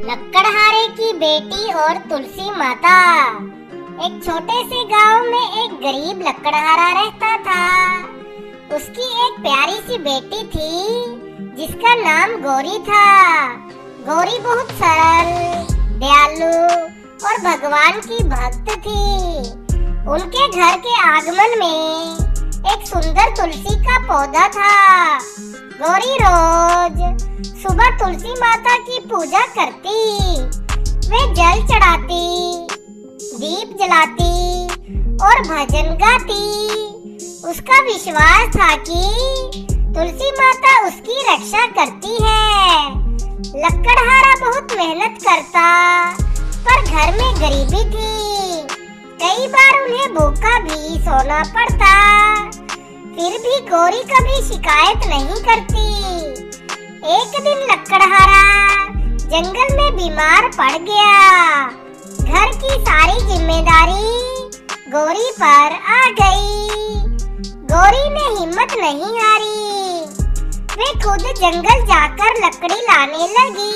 लकड़हारे की बेटी और तुलसी माता। एक छोटे से गांव में एक गरीब लकड़हारा रहता था। उसकी एक प्यारी सी बेटी थी जिसका नाम गौरी था। गौरी बहुत सरल, दयालु और भगवान की भक्त थी। उनके घर के आंगन में एक सुंदर तुलसी का पौधा था। गौरी रोज सुबह तुलसी माता की पूजा करती। वे जल चढ़ाती, दीप जलाती और भजन गाती। उसका विश्वास था कि तुलसी माता उसकी रक्षा करती है। लकड़हारा बहुत मेहनत करता, पर घर में गरीबी थी। कई बार उन्हें भूखा भी सोना पड़ता। फिर भी गौरी कभी शिकायत नहीं करती। एक दिन लकड़हारा जंगल में बीमार पड़ गया। घर की सारी जिम्मेदारी गौरी पर आ गई। गौरी ने हिम्मत नहीं हारी। वे खुद जंगल जाकर लकड़ी लाने लगी।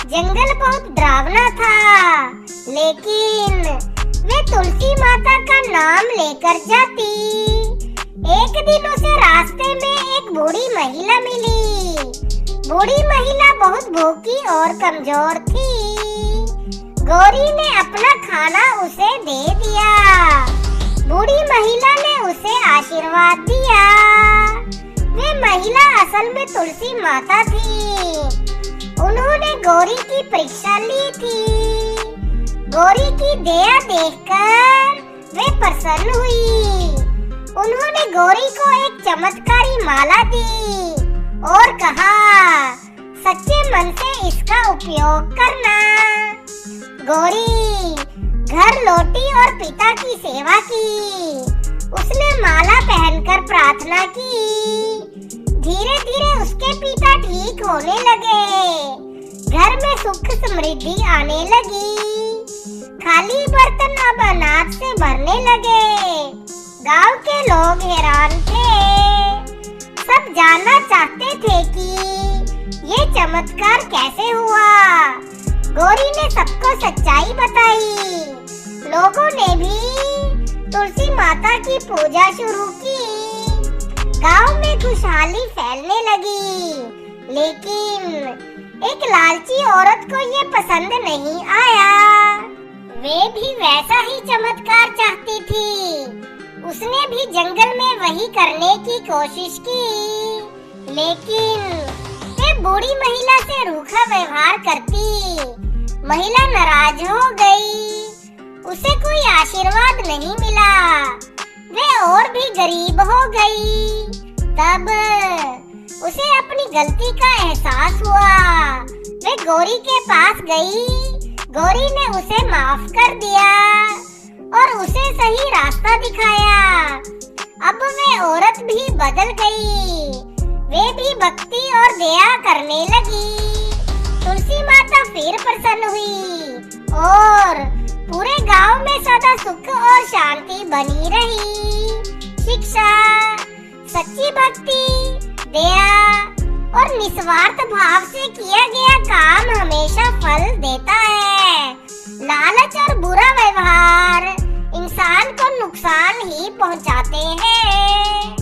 जंगल बहुत डरावना था, लेकिन वे तुलसी माता का नाम लेकर जाती। एक दिन उसे रास्ते में एक बूढ़ी महिला मिली। बूढ़ी महिला बहुत भूखी और कमजोर थी। गौरी ने अपना खाना उसे दे दिया। बूढ़ी महिला ने उसे आशीर्वाद दिया। वे महिला असल में तुलसी माता थी। उन्होंने गौरी की परीक्षा ली थी। गौरी की दया देखकर वे प्रसन्न हुई। उन्होंने गौरी को एक चमत्कारी माला दी और कहा, सच्चे मन से इसका उपयोग करना। गौरी घर लौटी और पिता की सेवा की। उसने माला पहनकर प्रार्थना की। धीरे धीरे उसके पिता ठीक होने लगे। घर में सुख समृद्धि आने लगी। खाली बर्तन अब अनाज से भरने लगे। गांव के लोग हैरान थे। सब जानना चाहते थे कि ये चमत्कार कैसे हुआ। गौरी ने सबको सच्चाई बताई। लोगों ने भी तुलसी माता की पूजा शुरू की। गांव में खुशहाली फैलने लगी, लेकिन एक लालची औरत को ये पसंद नहीं आया। वे भी वैसा ही चमत्कार चाहती थी। उसने भी जंगल में वही करने की कोशिश की, लेकिन वे बूढ़ी महिला से रूखा व्यवहार करती। महिला नाराज हो गई। उसे कोई आशीर्वाद नहीं मिला। वे और भी गरीब हो गई। तब उसे अपनी गलती का एहसास हुआ। वे गौरी के पास गई। गौरी ने उसे माफ कर दिया और उसे सही रास्ता दिखाया। अब वे औरत भी बदल गई। वे भी भक्ति और दया करने लगी। तुलसी माता फिर प्रसन्न हुई और पूरे गांव में सदा सुख और शांति बनी रही। शिक्षा, सच्ची भक्ति, दया और निस्वार्थ भाव से किया गया काम हमेशा फल देता है। लालच और बुरा व्यवहार इंसान को नुकसान ही पहुंचाते हैं।